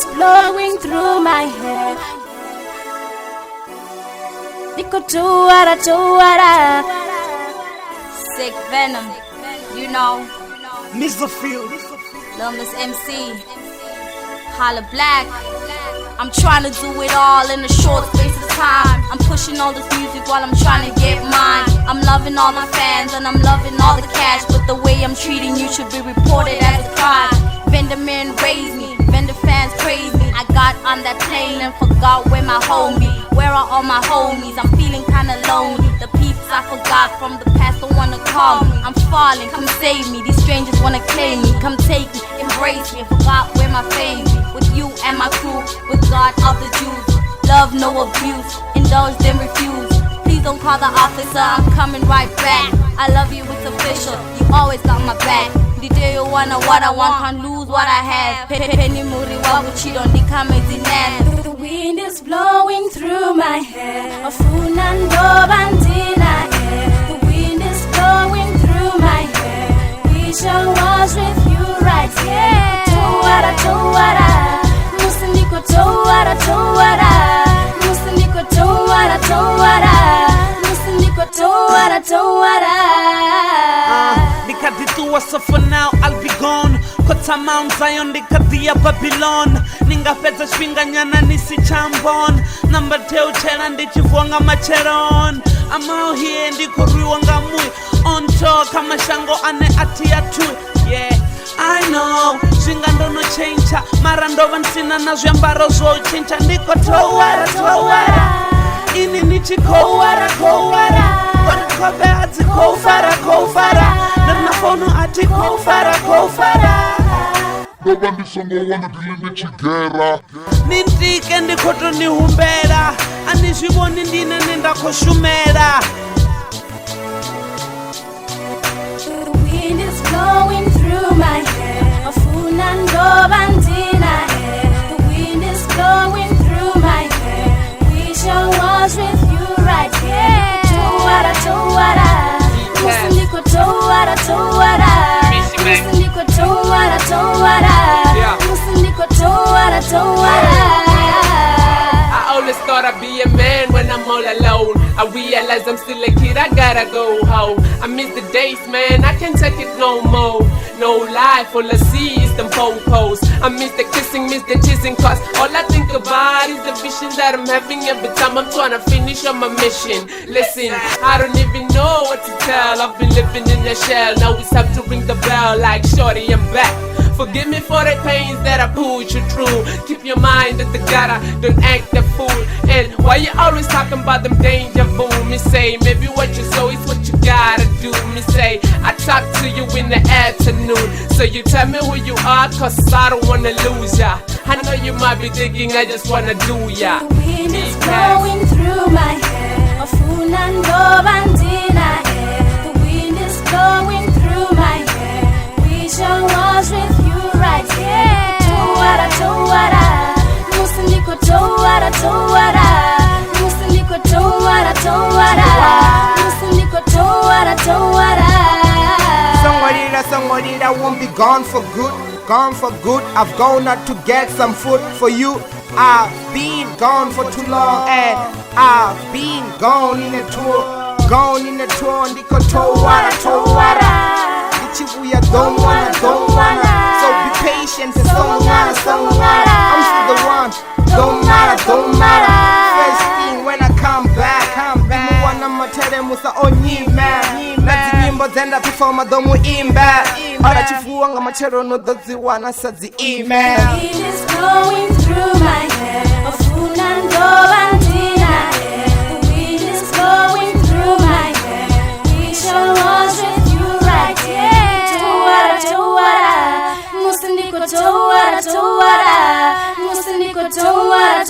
is blowing through my head. Niko tuwara. Sick Venom, you know. Mizo phyll. Lumber's MC. Holla Black. I'm trying to do it all in a short space of time. I'm pushing all this music while I'm trying to get mine. I'm loving all my fans and I'm loving all the cash, but the way I'm treating you should be reported as a crime. Vendor men raised me, vendor fans praise me. I got on that plane and forgot where my homie. Where are all my homies? I'm feeling kinda lonely. The peeps I forgot from the past don't wanna call me. I'm falling, come save me. These strangers wanna claim me. Come take me, embrace me. I forgot where my fame be. With you and my crew, with God of the Jews. Love, no abuse, indulge then refuse. Please don't call the officer, I'm coming right back. I love you, it's official, you always got my back. The day you wanna what I want, can't lose what I have. Penny muri wabuchi don't become a. The wind is blowing through my hair. Afunando bandina hair. The wind is blowing through my hair. We shall wash with you right here. Towara. Musindiko towara. Musindiko towara. Musindiko towara. Nikaditua, so for now I'll be gone. Kota Mount Zion, nikadia Babylon. Ningafeza shwinganyana nisi chambon. Number teo chela ndichivuanga macheron. I'm out here ndikuruwa ngamui. On tour kama shango ane atia tu. Yeah, I know, shwingando no change. Marandova nsina na zviambaro zvo chincha. Ndiko towara. Ini nichi kowara. Kobe ati kofara. Nana fono ati kofara. Nobody songo wana dili nichigera. Nindike ndikoto nihumbera. Andizviboni ndine nenda koshumera. The wind is blowing through my hair. Afuna ndoba ndina hair. The wind is blowing through my hair. We shall wash with you right here. Towara. Musindiko towara. Musindiko towara. Musindiko towara. I always thought I'd be a man when I'm all alone. I realize I'm still a kid, I gotta go home. I miss the days, man, I can't take it no more. No life, all I see is them popos. I miss the kissing, miss the teasing, cause all I think about is the vision that I'm having every time I'm trying to finish on my mission. Listen, I don't even know what to tell. I've been living in a shell, now it's time to ring the bell like shorty, I'm back. Forgive me for the pains that I put you through. Keep your mind at the gutter, don't act the fool. And why you always talking about them danger vu? Me say, maybe what you saw is what you gotta do. Me say, I talk to you in the afternoon. So you tell me who you are, cause I don't wanna lose ya. I know you might be thinking I just wanna do ya. The wind is blowing through my hair. Afuna ndoba ndina hair. The wind is blowing through my hair. We shall wash with you right here. Towara. Musindiko towara. Musindiko towara. Musindiko towara. Somebody that won't be gone for good. I've gone out to get some food for you. I've been gone for too long and I've been gone in a tour. Ndiko towara. Ndichibuya don't wanna. So be patient, songwana. I'm still the one. Don't matter. First thing when I come back. Bimuwana matere musa onyima. Nati nyimbo zenda performa domu imba. Ora chifuwa nga machero no doziwana sazi email. The wind is blowing through my hair. Afuna ndoba ndina hair. The wind is blowing through my hair. We shall wash with you right here. Towara. Musindiko towara. Musindiko towara.